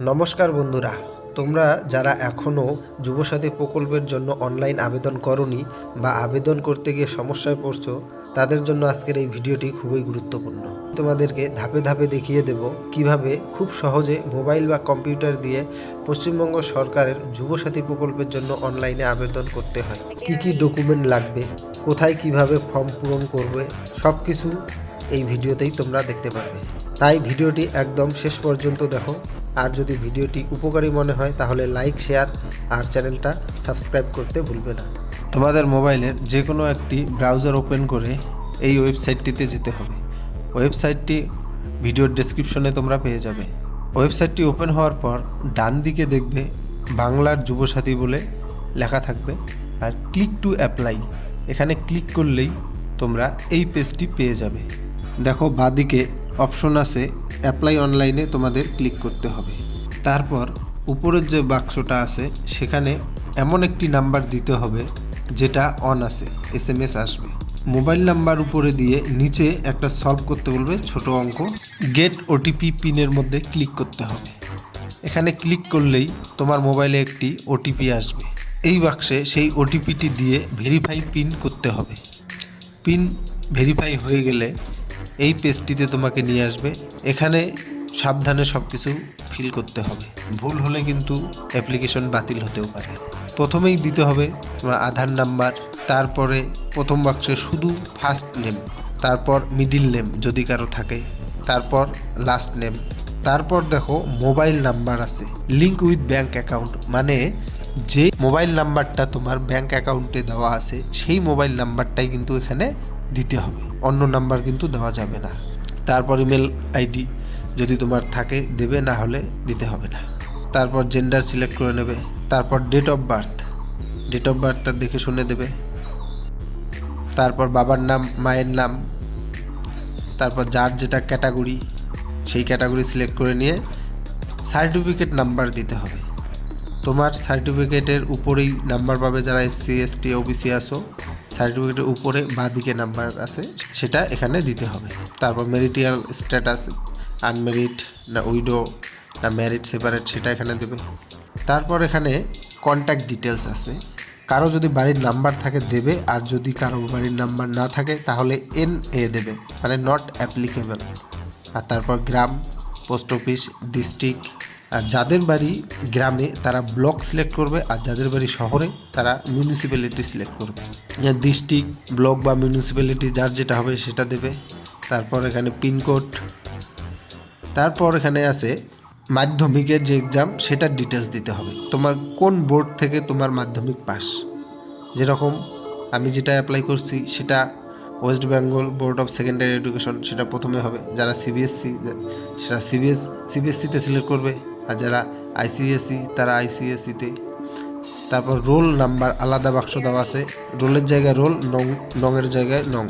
নমস্কার বন্ধুরা, তোমরা যারা এখনও যুবসাথী প্রকল্পের জন্য অনলাইন আবেদন করোনি বা আবেদন করতে গিয়ে সমস্যায় পড়ছো, তাদের জন্য আজকের এই ভিডিওটি খুবই গুরুত্বপূর্ণ। তোমাদেরকে ধাপে ধাপে দেখিয়ে দেব কিভাবে খুব সহজে মোবাইল বা কম্পিউটার দিয়ে পশ্চিমবঙ্গ সরকারের যুবসাথী প্রকল্পের জন্য অনলাইনে আবেদন করতে হয়, কি কি ডকুমেন্ট লাগবে, কোথায় কিভাবে ফর্ম পূরণ করবে, সব কিছু এই ভিডিওতেই তোমরা দেখতে পারবে। তাই ভিডিওটি একদম শেষ পর্যন্ত দেখো। আর যদি ভিডিওটি উপকারী মনে হয় তাহলে লাইক, শেয়ার আর চ্যানেলটা সাবস্ক্রাইব করতে ভুলবে না। তোমাদের মোবাইলের যে কোনো একটি ব্রাউজার ওপেন করে এই ওয়েবসাইটটিতে যেতে হবে। ওয়েবসাইটটি ভিডিওর ডেসক্রিপশনে তোমরা পেয়ে যাবে। ওয়েবসাইটটি ওপেন হওয়ার পর ডান দিকে দেখবে বাংলার যুবসাথী বলে লেখা থাকবে, আর ক্লিক টু অ্যাপ্লাই এখানে ক্লিক করলেই তোমরা এই পেজটি পেয়ে যাবে। দেখো বাঁদিকে অপশন আছে অ্যাপ্লাই অনলাইনে, তোমাদের ক্লিক করতে হবে। তারপর উপরের যে বাক্সটা আছে সেখানে এমন একটি নাম্বার দিতে হবে যেটা অন আছে, SMS আসবে। মোবাইল নাম্বার উপরে দিয়ে নিচে একটা সলভ করতে বলবে ছোট অঙ্ক, গেট OTP পিনের মধ্যে ক্লিক করতে হবে। এখানে ক্লিক করলেই তোমার মোবাইলে একটি OTP আসবে। এই বাক্সে সেই OTPটি দিয়ে ভেরিফাই পিন করতে হবে। পিন ভেরিফাই হয়ে গেলে এই পেজটিতে তোমাকে নিয়ে আসবে। এখানে সাবধানে সব কিছু ফিল করতে হবে, ভুল হলে কিন্তু অ্যাপ্লিকেশন বাতিল হতেও পারে। প্রথমেই দিতে হবে তোমার আধার নাম্বার, তারপরে প্রথম বাক্সে শুধু ফার্স্ট নেম, তারপর মিডিল নেম যদি কারো থাকে, তারপর লাস্ট নেম, তারপর দেখো মোবাইল নাম্বার আছে লিঙ্ক উইথ ব্যাঙ্ক অ্যাকাউন্ট, মানে যে মোবাইল নাম্বারটা তোমার ব্যাঙ্ক অ্যাকাউন্টে দেওয়া আছে সেই মোবাইল নাম্বারটাই কিন্তু এখানে দিতে হবে, অন্য নাম্বার কিন্তু দেওয়া যাবে না। তারপর ইমেল আইডি যদি তোমার থাকে দেবে, না হলে দিতে হবে না। তারপর জেন্ডার সিলেক্ট করে নেবে। তারপর ডেট অফ বার্থটা দেখে শুনে দেবে। তারপর বাবার নাম, মায়ের নাম, তারপর যার যেটা ক্যাটাগরি সেই ক্যাটাগরি সিলেক্ট করে নিয়ে সার্টিফিকেট নাম্বার দিতে হবে। তোমার সার্টিফিকেটের উপরেই নাম্বার পাবে যারা SC ST OBC আসো, সার্টিফিকেটের উপরে বাঁদিকে নাম্বার আছে সেটা এখানে দিতে হবে। তারপর ম্যারিটাল স্ট্যাটাস, আনম্যারিড না উইডো না ম্যারিড সেপারেট সেটা এখানে দেবে। তারপর এখানে কন্ট্যাক্ট ডিটেলস আছে, কারো যদি বাড়ির নাম্বার থাকে দেবে, আর যদি কারো বাড়ির নাম্বার না থাকে তাহলে NA দেবে, মানে নট অ্যাপ্লিকেবল। আর তারপর গ্রাম, পোস্ট অফিস, ডিস্ট্রিক্ট, আর যাদের বাড়ি গ্রামে তারা ব্লক সিলেক্ট করবে, আর যাদের বাড়ি শহরে তারা মিউনিসিপ্যালিটি সিলেক্ট করবে। ডিস্ট্রিক্ট, ব্লক বা মিউনিসিপ্যালিটি যার যেটা হবে সেটা দেবে। তারপর এখানে পিনকোড, তারপর এখানে আছে মাধ্যমিকের যে এক্সাম সেটার ডিটেলস দিতে হবে, তোমার কোন বোর্ড থেকে তোমার মাধ্যমিক পাস। যেরকম আমি যেটা অ্যাপ্লাই করছি সেটা West Bengal board of secondary education, সেটা প্রথমে হবে। যারা CBSE সেটা CBSEতে সিলেক্ট করবে, আর যারা ICSE তারা ICSEতে। তারপর রোল নাম্বার আলাদা বাক্স দেওয়া আছে, রোলের জায়গায় রোল, নংয়ের জায়গায় নং,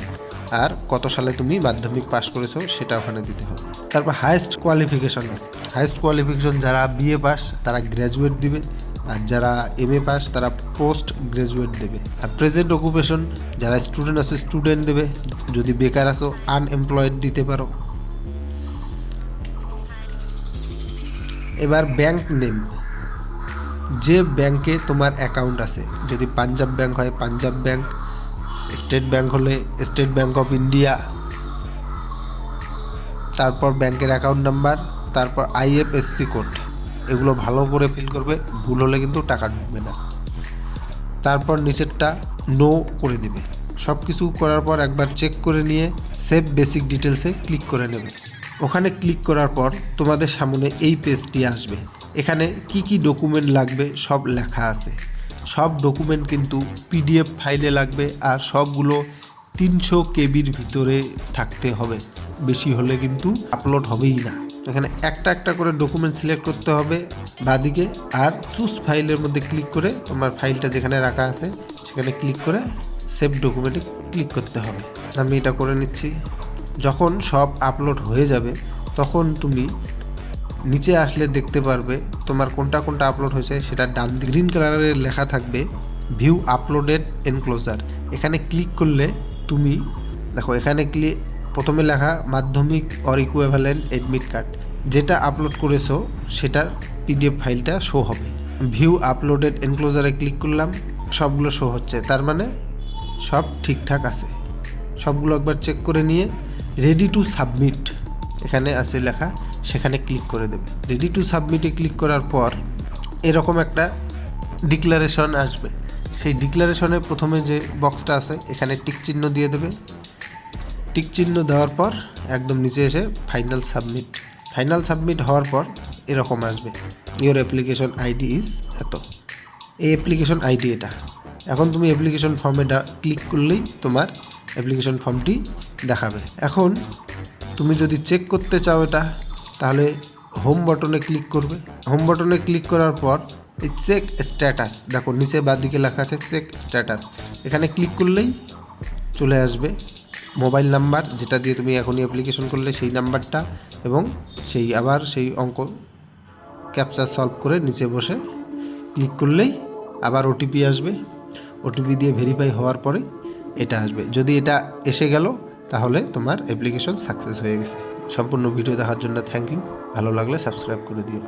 আর কত সালে তুমি মাধ্যমিক পাস করেছো সেটা ওখানে দিতে হবে। তারপর হায়েস্ট কোয়ালিফিকেশন আছে, হায়েস্ট কোয়ালিফিকেশন যারা BA পাস তারা গ্র্যাজুয়েট দিবে, আর যারা MA পাস তারা পোস্ট গ্র্যাজুয়েট দেবে। আর প্রেজেন্ট অকুপেশন যারা স্টুডেন্ট আছে স্টুডেন্ট দেবে, যদি বেকার আছো আনএমপ্লয়েড দিতে পারো। এবার ব্যাংক নেম, যে ব্যাংকে তোমার অ্যাকাউন্ট আছে, যদি পাঞ্জাব ব্যাংক হয় পাঞ্জাব ব্যাংক, স্টেট ব্যাংক হলে স্টেট ব্যাংক অফ ইন্ডিয়া। তারপর ব্যাংকের অ্যাকাউন্ট নাম্বার, তারপর IFSC কোড, এগুলো ভালো করে ফিল করবে, ভুল হলে কিন্তু টাকা ঢুকবে না। তারপর নিচেরটা নো করে দেবে। সব কিছু করার পর একবার চেক করে নিয়ে সেভ বেসিক ডিটেলসে ক্লিক করে নেবে। ওখানে ক্লিক করার পর তোমাদের সামনে এই পেজটি আসবে। এখানে কি কি ডকুমেন্ট লাগবে সব লেখা আছে। সব ডকুমেন্ট কিন্তু PDF ফাইলে লাগবে, আর সবগুলো 300 KBর ভিতরে থাকতে হবে, বেশি হলে কিন্তু আপলোড হবেই না। এখানে একটা একটা করে ডকুমেন্ট সিলেক্ট করতে হবে বাঁদিকে, আর চুজ ফাইলের মধ্যে ক্লিক করে তোমার ফাইলটা যেখানে রাখা আছে সেখানে ক্লিক করে সেভ ডকুমেন্টে ক্লিক করতে হবে। আমি এটা করে নিচ্ছি। যখন সব আপলোড হয়ে যাবে তখন তুমি নিচে আসলে দেখতে পারবে তোমার কোনটা কোনটা আপলোড হয়েছে, সেটা ডান গ্রিন কালারের লেখা থাকবে ভিউ আপলোডেড এনক্লোজার। এখানে ক্লিক করলে তুমি দেখো, এখানে প্রথমে লেখা মাধ্যমিক অর ইকুইভ্যালেন্ট এডমিট কার্ড, যেটা আপলোড করেছো সেটার পিডিএফ ফাইলটা শো হবে। ভিউ আপলোডেড এনক্লোজারে ক্লিক করলাম, সবগুলো শো হচ্ছে, তার মানে সব ঠিকঠাক আছে। সবগুলো একবার চেক করে নিয়ে রেডি টু সাবমিট এখানে আছে লেখা, সেখানে ক্লিক করে দেবে। রেডি টু সাবমিটে ক্লিক করার পর এরকম একটা ডিক্লারেশন আসবে। সেই ডিক্লারেশনে প্রথমে যে বক্সটা আছে এখানে টিক চিহ্ন দিয়ে দেবে। টিক চিহ্ন দেওয়ার পর একদম নিচে এসে ফাইনাল সাবমিট। ফাইনাল সাবমিট হওয়ার পর এরকম আসবে, ইওর অ্যাপ্লিকেশন আইডি ইজ এত। এই অ্যাপ্লিকেশন আইডি এটা। এখন তুমি অ্যাপ্লিকেশন ফর্মে ক্লিক করলেই তোমার অ্যাপ্লিকেশন ফর্মটি দেখাবে। এখন তুমি যদি চেক করতে চাও এটা, তাহলে হোম বাটনে ক্লিক করবে। হোম বাটনে ক্লিক করার পর এই চেক স্ট্যাটাস, দেখো নিচে বাঁদিকে লেখা আছে চেক স্ট্যাটাস, এখানে ক্লিক করলেই চলে আসবে মোবাইল নাম্বার যেটা দিয়ে তুমি এখনই অ্যাপ্লিকেশন করলে সেই নাম্বারটা, এবং সেই অঙ্ক ক্যাপচা সলভ করে নিচে বসে ক্লিক করলেই আবার ওটিপি আসবে। ওটিপি দিয়ে ভেরিফাই হওয়ার পরে এটা আসবে। যদি এটা এসে গেল তাহলে তোমার অ্যাপ্লিকেশন সাকসেস হয়ে গেছে। সম্পূর্ণ ভিডিও দেখার জন্য থ্যাংক ইউ। ভালো লাগলে সাবস্ক্রাইব করে দিও।